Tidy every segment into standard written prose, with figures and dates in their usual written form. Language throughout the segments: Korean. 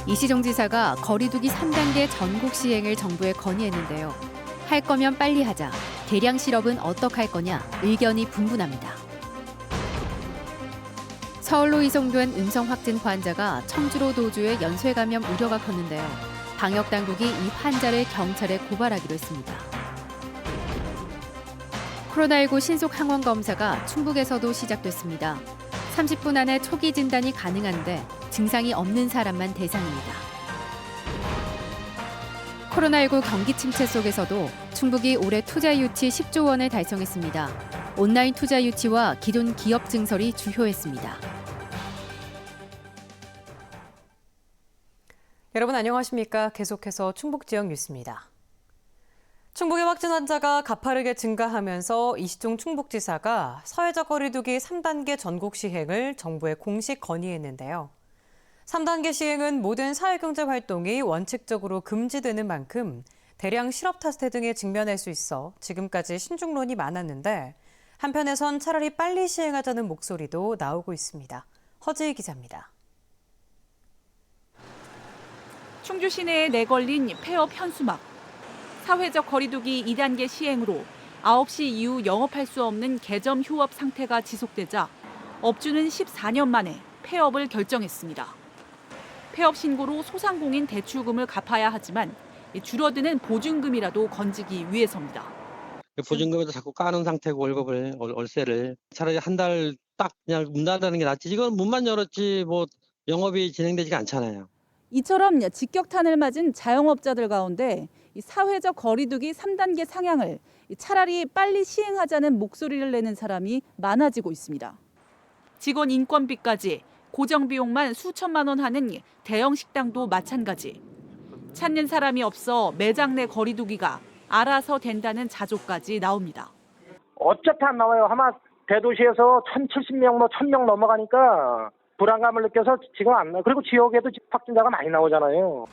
이시정 지사가 거리두기 3단계 전국 시행을 정부에 건의했는데요. 할 거면 빨리 하자. 대량 실업은 어떡할 거냐 의견이 분분합니다. 서울로 이송된 음성 확진 환자가 청주로 도주해 연쇄 감염 우려가 컸는데요. 방역 당국이 이 환자를 경찰에 고발하기로 했습니다. 코로나19 신속 항원 검사가 충북에서도 시작됐습니다. 30분 안에 초기 진단이 가능한데 증상이 없는 사람만 대상입니다. 코로나19 경기 침체 속에서도 충북이 올해 투자 유치 10조 원을 달성했습니다. 온라인 투자 유치와 기존 기업 증설이 주효했습니다. 여러분 안녕하십니까? 계속해서 충북 지역 뉴스입니다. 충북의 확진 환자가 가파르게 증가하면서 이시종 충북지사가 사회적 거리두기 3단계 전국 시행을 정부에 공식 건의했는데요. 3단계 시행은 모든 사회경제 활동이 원칙적으로 금지되는 만큼 대량 실업 탓세 등에 직면할 수 있어 지금까지 신중론이 많았는데 한편에선 차라리 빨리 시행하자는 목소리도 나오고 있습니다. 허지희 기자입니다. 충주 시내에 내걸린 폐업 현수막. 사회적 거리두기 2단계 시행으로 9시 이후 영업할 수 없는 개점 휴업 상태가 지속되자 업주는 14년 만에 폐업을 결정했습니다. 폐업 신고로 소상공인 대출금을 갚아야 하지만 줄어드는 보증금이라도 건지기 위해서입니다. 보증금에도 자꾸 까는 상태고 월세를 차라리 한 달 딱 그냥 문 닫는 게 낫지. 이건 문만 열었지 뭐 영업이 진행되지가 않잖아요. 이처럼 직격탄을 맞은 자영업자들 가운데 사회적 거리두기 3단계 상향을 차라리 빨리 시행하자는 목소리를 내는 사람이 많아지고 있습니다. 직원 인건비까지 고정비용만 수천만 원 하는 대형 식당도 마찬가지. 찾는 사람이 없어 매장 내 거리두기가 알아서 된다는 자족까지 나옵니다. 어차피 안 나와요. 아마 대도시에서 1,070명, 1,000명 넘어가니까 불안감을 느껴서 지금 안 나와요. 그리고 지역에도 확진자가 많이 나오잖아요.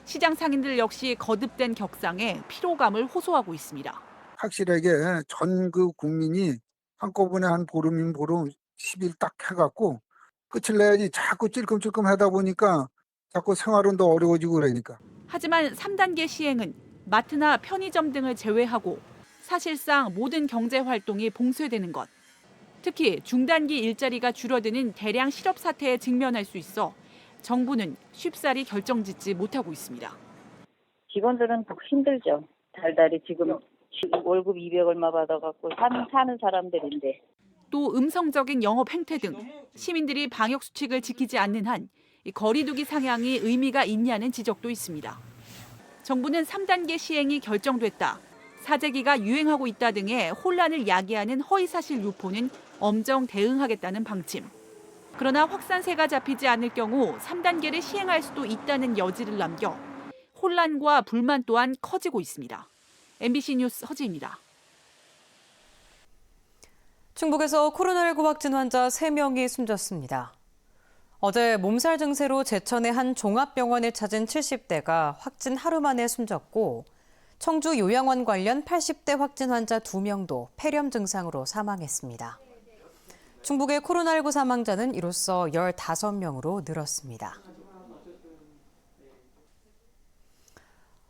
시장 상인들 역시 거듭된 격상에 피로감을 호소하고 있습니다. 확실하게 전 국민이 한꺼번에 한 보름 10일 딱 해갖고 끝을 내야지. 자꾸 찔끔찔끔 하다 보니까 자꾸 생활은 더 어려워지고 그러니까. 하지만 3단계 시행은 마트나 편의점 등을 제외하고 사실상 모든 경제 활동이 봉쇄되는 것. 특히 중단기 일자리가 줄어드는 대량 실업 사태에 직면할 수 있어 정부는 쉽사리 결정짓지 못하고 있습니다. 직원들은 더 힘들죠. 달달이 지금 월급 200 얼마 받아갖고 사는 사람들인데. 또 음성적인 영업 행태 등 시민들이 방역 수칙을 지키지 않는 한 거리두기 상향이 의미가 있냐는 지적도 있습니다. 정부는 3단계 시행이 결정됐다, 사재기가 유행하고 있다 등의 혼란을 야기하는 허위사실 유포는 엄정 대응하겠다는 방침. 그러나 확산세가 잡히지 않을 경우 3단계를 시행할 수도 있다는 여지를 남겨 혼란과 불만 또한 커지고 있습니다. MBC 뉴스 허지입니다. 충북에서 코로나19 확진 환자 3명이 숨졌습니다. 어제 몸살 증세로 제천의 한 종합병원을 찾은 70대가 확진 하루 만에 숨졌고 청주 요양원 관련 80대 확진 환자 2명도 폐렴 증상으로 사망했습니다. 충북의 코로나19 사망자는 이로써 15명으로 늘었습니다.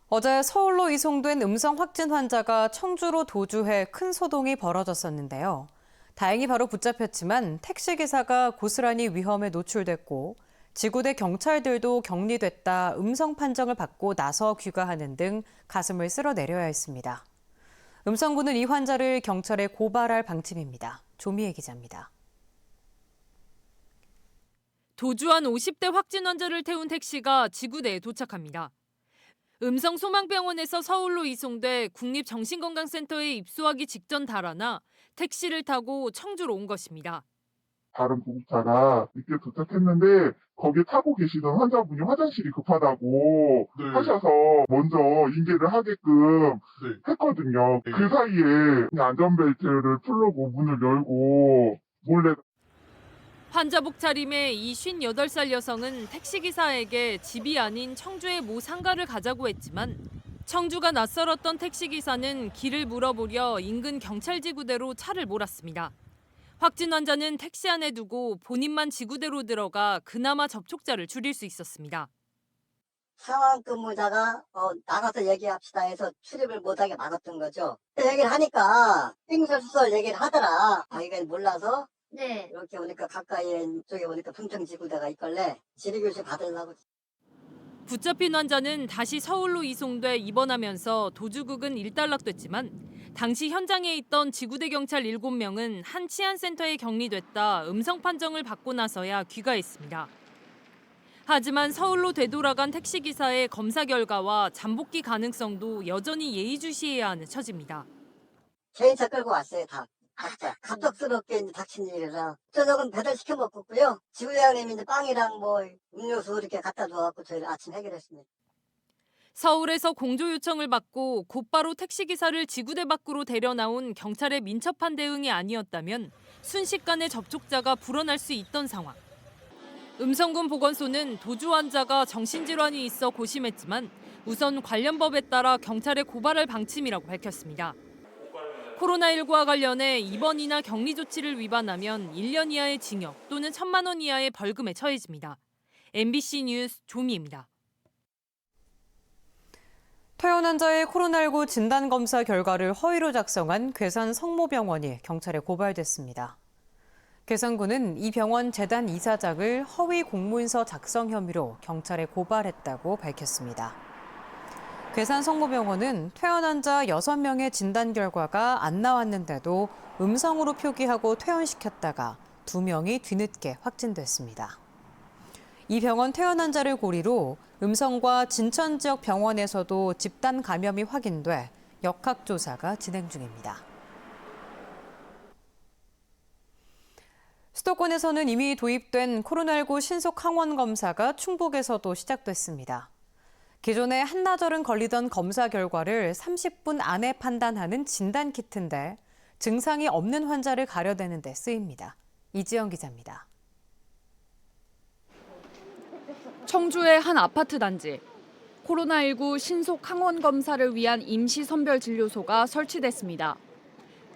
어제 서울로 이송된 음성 확진 환자가 청주로 도주해 큰 소동이 벌어졌었는데요. 다행히 바로 붙잡혔지만 택시기사가 고스란히 위험에 노출됐고 지구대 경찰들도 격리됐다 음성 판정을 받고 나서 귀가하는 등 가슴을 쓸어내려야 했습니다. 음성군은 이 환자를 경찰에 고발할 방침입니다. 조미애 기자입니다. 도주한 50대 확진 환자를 태운 택시가 지구대에 도착합니다. 음성 소망병원에서 서울로 이송돼 국립정신건강센터에 입소하기 직전 달아나 택시를 타고 청주로 온 것입니다. 다른 보급차가 늦게 도착했는데 거기에 타고 계시던 환자분이 화장실이 급하다고 하셔서 먼저 인계를 하게끔 했거든요. 그 사이에 안전벨트를 풀고 문을 열고 몰래. 환자복 차림의 이 58살 여성은 택시기사에게 집이 아닌 청주의 모 상가를 가자고 했지만 청주가 낯설었던 택시기사는 길을 물어보려 인근 경찰지구대로 차를 몰았습니다. 확진 환자는 택시 안에 두고 본인만 지구대로 들어가 그나마 접촉자를 줄일 수 있었습니다. 상황 근무자가 나가서 얘기합시다 해서 출입을 못하게 막았던 거죠. 얘기를 하니까 빙설수설 얘기를 하더라. 자기가 몰라서 네. 이렇게 오니까 가까이에 쪽에 오니까 풍청지구대가 있길래 지리교실 받으려고. 붙잡힌 환자는 다시 서울로 이송돼 입원하면서 도주국은 일단락됐지만 당시 현장에 있던 지구대 경찰 7명은 한 치안센터에 격리됐다 음성 판정을 받고 나서야 귀가했습니다. 하지만 서울로 되돌아간 택시기사의 검사 결과와 잠복기 가능성도 여전히 예의주시해야 하는 처지입니다. 개인차 끌고 왔어요, 다. 각자. 갑작스럽게 이제 닥친 일이라. 저녁은 배달시켜 먹었고요. 지구대장님이 이제 빵이랑 뭐 음료수 이렇게 갖다 줘갖고 저희 아침 해결했습니다. 서울에서 공조 요청을 받고 곧바로 택시기사를 지구대 밖으로 데려나온 경찰의 민첩한 대응이 아니었다면 순식간에 접촉자가 불어날 수 있던 상황. 음성군 보건소는 도주 환자가 정신질환이 있어 고심했지만 우선 관련 법에 따라 경찰에 고발할 방침이라고 밝혔습니다. 코로나19와 관련해 입원이나 격리 조치를 위반하면 1년 이하의 징역 또는 1,000만 원 이하의 벌금에 처해집니다. MBC 뉴스 조미입니다. 퇴원 환자의 코로나19 진단검사 결과를 허위로 작성한 괴산 성모병원이 경찰에 고발됐습니다. 괴산군은 이 병원 재단 이사장을 허위 공문서 작성 혐의로 경찰에 고발했다고 밝혔습니다. 괴산 성모병원은 퇴원 환자 6명의 진단 결과가 안 나왔는데도 음성으로 표기하고 퇴원시켰다가 2명이 뒤늦게 확진됐습니다. 이 병원 퇴원 환자를 고리로 음성과 진천 지역 병원에서도 집단 감염이 확인돼 역학조사가 진행 중입니다. 수도권에서는 이미 도입된 코로나19 신속 항원 검사가 충북에서도 시작됐습니다. 기존에 한나절은 걸리던 검사 결과를 30분 안에 판단하는 진단키트인데 증상이 없는 환자를 가려내는 데 쓰입니다. 이지영 기자입니다. 청주의 한 아파트 단지. 코로나19 신속 항원 검사를 위한 임시 선별 진료소가 설치됐습니다.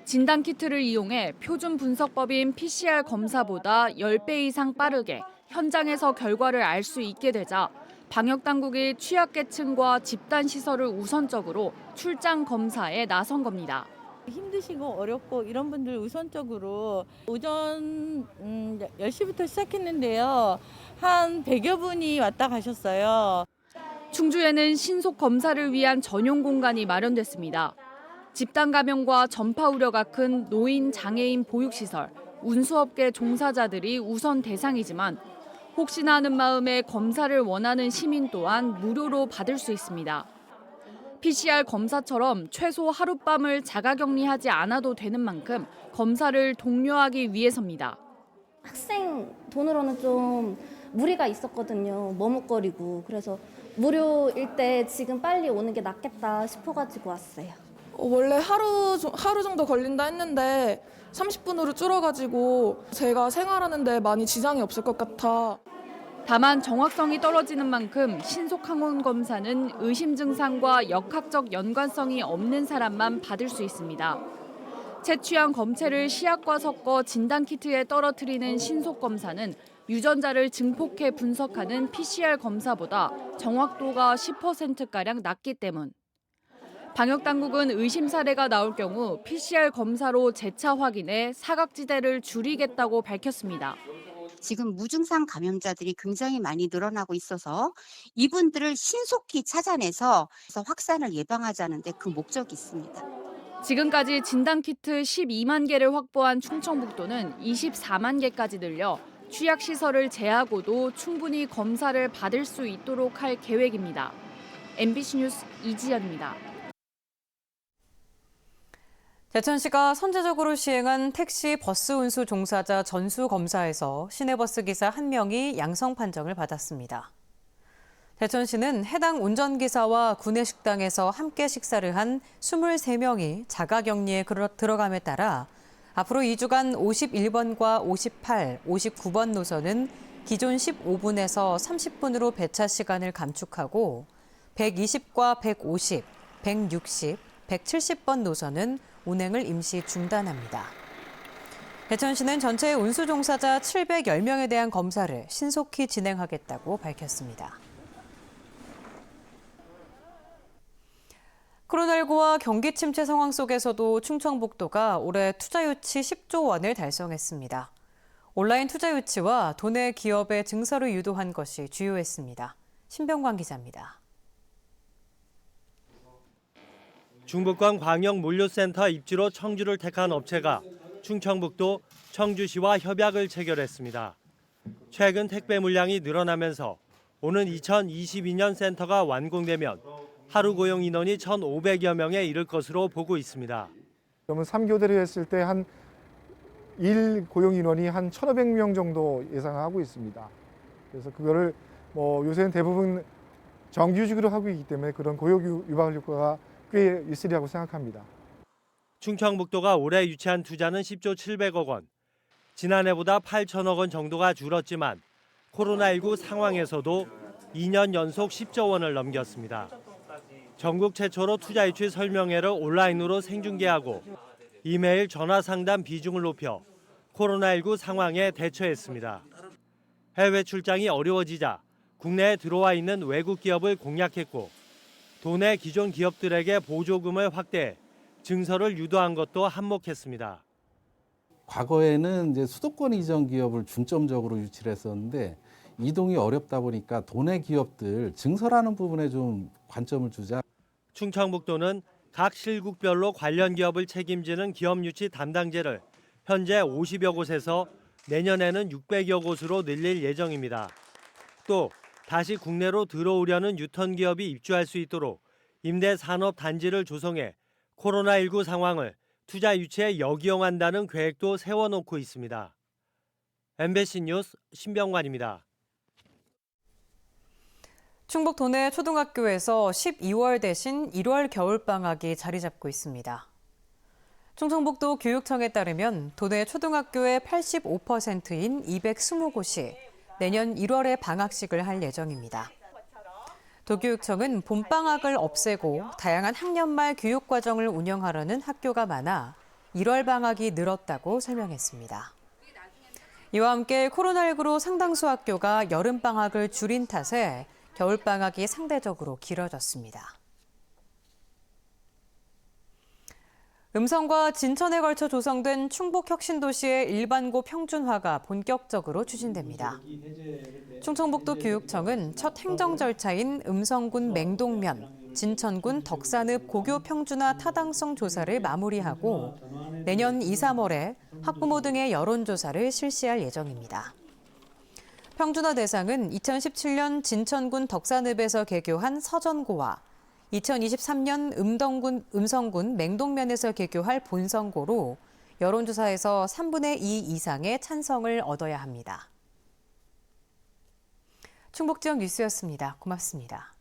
진단키트를 이용해 표준 분석법인 PCR 검사보다 10배 이상 빠르게 현장에서 결과를 알 수 있게 되자 방역당국이 취약계층과 집단시설을 우선적으로 출장 검사에 나선 겁니다. 힘드시고 어렵고 이런 분들 우선적으로 오전 10시부터 시작했는데요. 한 100여 분이 왔다 가셨어요. 충주에는 신속 검사를 위한 전용 공간이 마련됐습니다. 집단 감염과 전파 우려가 큰 노인, 장애인 보육시설, 운수업계 종사자들이 우선 대상이지만 혹시나 하는 마음에 검사를 원하는 시민 또한 무료로 받을 수 있습니다. PCR 검사처럼 최소 하룻밤을 자가격리하지 않아도 되는 만큼 검사를 독려하기 위해서입니다. 학생 돈으로는 좀 무리가 있었거든요. 머뭇거리고. 그래서 무료일 때 지금 빨리 오는 게 낫겠다 싶어가지고 왔어요. 원래 하루 정도 걸린다 했는데 30분으로 줄어가지고 제가 생활하는데 많이 지장이 없을 것 같아. 다만 정확성이 떨어지는 만큼 신속 항원 검사는 의심 증상과 역학적 연관성이 없는 사람만 받을 수 있습니다. 채취한 검체를 시약과 섞어 진단키트에 떨어뜨리는 신속 검사는 유전자를 증폭해 분석하는 PCR 검사보다 정확도가 10%가량 낮기 때문. 방역당국은 의심 사례가 나올 경우 PCR 검사로 재차 확인해 사각지대를 줄이겠다고 밝혔습니다. 지금 무증상 감염자들이 굉장히 많이 늘어나고 있어서 이분들을 신속히 찾아내서 확산을 예방하자는 데 그 목적이 있습니다. 지금까지 진단키트 12만 개를 확보한 충청북도는 24만 개까지 늘려 취약시설을 제하고도 충분히 검사를 받을 수 있도록 할 계획입니다. MBC 뉴스 이지연입니다. 제천시가 선제적으로 시행한 택시 버스 운수 종사자 전수 검사에서 시내버스 기사 1명이 양성 판정을 받았습니다. 제천시는 해당 운전기사와 구내식당에서 함께 식사를 한 23명이 자가격리에 들어감에 따라 앞으로 2주간 51번과 58, 59번 노선은 기존 15분에서 30분으로 배차 시간을 감축하고 120과 150, 160, 170번 노선은 운행을 임시 중단합니다. 제천시는 전체 운수 종사자 710명에 대한 검사를 신속히 진행하겠다고 밝혔습니다. 코로나19와 경기 침체 상황 속에서도 충청북도가 올해 투자 유치 10조 원을 달성했습니다. 온라인 투자 유치와 도내 기업의 증설을 유도한 것이 주요했습니다. 신병관 기자입니다. 중북권 광역 물류센터 입지로 청주를 택한 업체가 충청북도 청주시와 협약을 체결했습니다. 최근 택배 물량이 늘어나면서 오는 2022년 센터가 완공되면 하루 고용 인원이 1,500여 명에 이를 것으로 보고 있습니다. 그러면 3교대로 했을 때 한 일 고용 인원이 한 1,500명 정도 예상하고 있습니다. 그래서 그거를 요새는 대부분 정규직으로 하고 있기 때문에 그런 고용 유발 효과가 꽤 있으리라고 생각합니다. 충청북도가 올해 유치한 투자는 10조 700억 원. 지난해보다 8천억 원 정도가 줄었지만 코로나19 상황에서도 2년 연속 10조 원을 넘겼습니다. 전국 최초로 투자 유치 설명회를 온라인으로 생중계하고 이메일 전화 상담 비중을 높여 코로나19 상황에 대처했습니다. 해외 출장이 어려워지자 국내에 들어와 있는 외국 기업을 공략했고 도내 기존 기업들에게 보조금을 확대해 증설을 유도한 것도 한몫했습니다. 과거에는 이제 수도권 이전 기업을 중점적으로 유치를 했었는데 이동이 어렵다 보니까 도내 기업들 증설하는 부분에 좀 관점을 주자. 충청북도는 각 실국별로 관련 기업을 책임지는 기업 유치 담당제를 현재 50여 곳에서 내년에는 600여 곳으로 늘릴 예정입니다. 또 다시 국내로 들어오려는 유턴 기업이 입주할 수 있도록 임대 산업 단지를 조성해 코로나19 상황을 투자 유치에 역이용한다는 계획도 세워놓고 있습니다. MBC 뉴스 신병관입니다. 충북 도내 초등학교에서 12월 대신 1월 겨울방학이 자리 잡고 있습니다. 충청북도 교육청에 따르면 도내 초등학교의 85%인 220곳이 내년 1월에 방학식을 할 예정입니다. 도교육청은 봄방학을 없애고 다양한 학년말 교육과정을 운영하려는 학교가 많아 1월 방학이 늘었다고 설명했습니다. 이와 함께 코로나19로 상당수 학교가 여름방학을 줄인 탓에 겨울방학이 상대적으로 길어졌습니다. 음성과 진천에 걸쳐 조성된 충북혁신도시의 일반고 평준화가 본격적으로 추진됩니다. 충청북도 교육청은 첫 행정 절차인 음성군 맹동면, 진천군 덕산읍 고교 평준화 타당성 조사를 마무리하고 내년 2, 3월에 학부모 등의 여론조사를 실시할 예정입니다. 평준화 대상은 2017년 진천군 덕산읍에서 개교한 서전고와 2023년 음성군 맹동면에서 개교할 본성고로 여론조사에서 3분의 2 이상의 찬성을 얻어야 합니다. 충북지역 뉴스였습니다. 고맙습니다.